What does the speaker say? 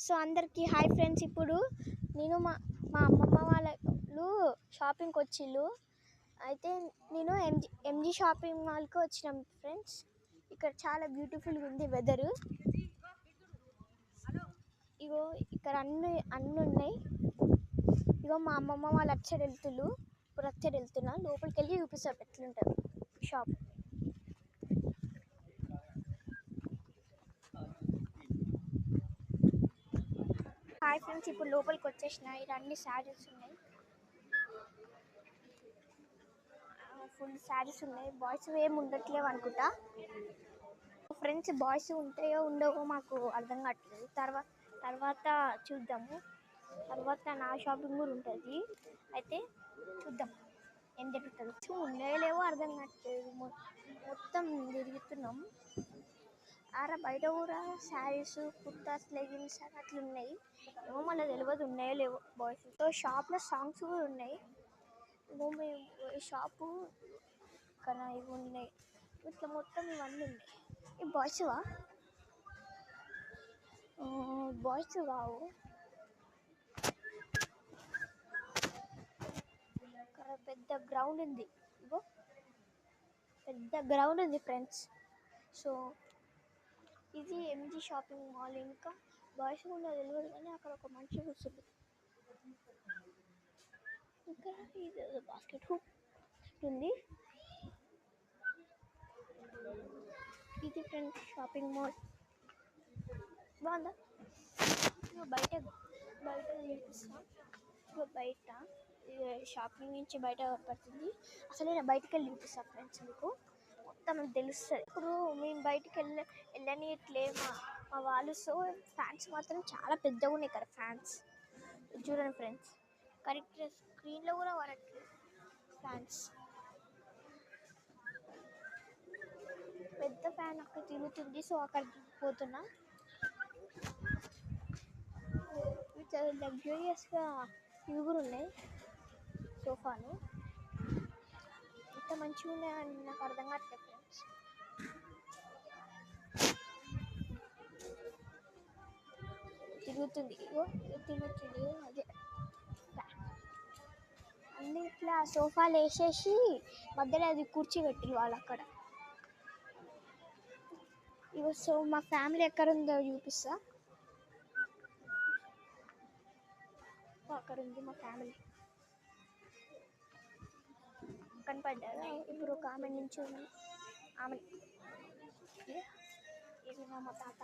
So అందరికీ hi friends. ఇప్పుడు నేను మా అమ్మమ్మ వాళ్ళు షాపింగ్కి వచ్చిళ్ళు. అయితే నేను ఎంజీ షాపింగ్ మాల్కి వచ్చినాం ఫ్రెండ్స్. ఇక్కడ చాలా బ్యూటిఫుల్గా ఉంది వెదరు. ఇగో ఇక్కడ అన్ని ఉన్నాయి. ఇగో మా అమ్మమ్మ వాళ్ళు అచ్చడి వెళ్తుళ్ళు. ఇప్పుడు అచ్చడి వెళ్తున్నా. లోపలికి వెళ్ళి చూపిస్తారు ఎట్లుంటుంది షాప్. హాయ్ ఫ్రెండ్స్, ఇప్పుడు లోపలికి వచ్చేసిన. ఇక్కడ అన్ని శారీస్ ఉన్నాయి, ఫుల్ శారీస్ ఉన్నాయి. బాయ్స్ ఏమి ఉండట్లేవు అనుకుంటా ఫ్రెండ్స్. బాయ్స్ ఉంటాయో ఉండవో మాకు అర్థం కావట్లేదు. తర్వాత చూద్దాము. తర్వాత నా షాపింగ్ కూడా ఉంటుంది. అయితే చూద్దాం ఏం జరుగుతుంది. ఉన్నాయో లేవో అర్థం కావట్లేదు. మొత్తం తిరుగుతున్నాం. బయట కూడా శారీస్, కుర్తాస్, లెగిన్స్ అట్లా ఉన్నాయి. ఏమో మళ్ళీ తెలియదు ఉన్నాయో లేవో. బాయ్స్ షాప్లో సాంగ్స్ కూడా ఉన్నాయి. షాపు ఇక్కడ ఇవి ఉన్నాయి. ఇట్లా మొత్తం ఇవన్నీ ఉన్నాయి. ఈ బాయ్స్వా? బాయ్స్ కావు. ఇక్కడ పెద్ద గ్రౌండ్ ఉంది. ఇగో పెద్ద గ్రౌండ్ ఉంది ఫ్రెండ్స్. సో ఇది ఎంజీ షాపింగ్ మాల్. ఇంకా బాయ్స్ కూడా తెలియదు కానీ అక్కడ ఒక మనిషి కూర్చుంది. ఇంకా ఇది బాస్కెట్ హుక్ ఉంది. ఇది ఫ్రెండ్స్ షాపింగ్ మాల్ బాగుందా? బయట చూపిస్తాం. బయట షాపింగ్ నుంచి బయట పడుతుంది. అసలు నేను బయటకు వెళ్ళి చూపిస్తాను ఫ్రెండ్స్. మీకు మొత్తం తెలుస్తుంది. ఇప్పుడు మేము బయటకు వెళ్ళనిట్లే మా వాళ్ళు. సో ఫ్యాన్స్ మాత్రం చాలా పెద్దగా ఉన్నాయి ఇక్కడ. ఫ్యాన్స్ చూడండి ఫ్రెండ్స్. కరెక్ట్ స్క్రీన్లో కూడా పడట్లేదు ఫ్యాన్స్. పెద్ద ఫ్యాన్ అక్కడ తిరుగుతుంది. సో అక్కడికి పోతున్నా. చాలా లగ్జూరియస్గా ఇవి కూడా ఉన్నాయి. సోఫాలు ఎంత మంచిగా ఉన్నాయని నాకు అర్థం కావట్లేదు ఫ్రెండ్స్. తిరుగుతుంది. ఇగో తిరుగుతుంది. అదే అన్ని ఇట్లా సోఫాలు వేసేసి మధ్యలో అది కుర్చీ పెట్టి వాళ్ళు అక్కడ. ఇగో సో మా ఫ్యామిలీ ఎక్కడ ఉందో చూపిస్తా. అక్కడ ఉంది మా ఫ్యామిలీ. కనపడ్డారా? ఇప్పుడు ఒక ఆమె నుంచి ఉంది. ఆమె ఇది మా తాత.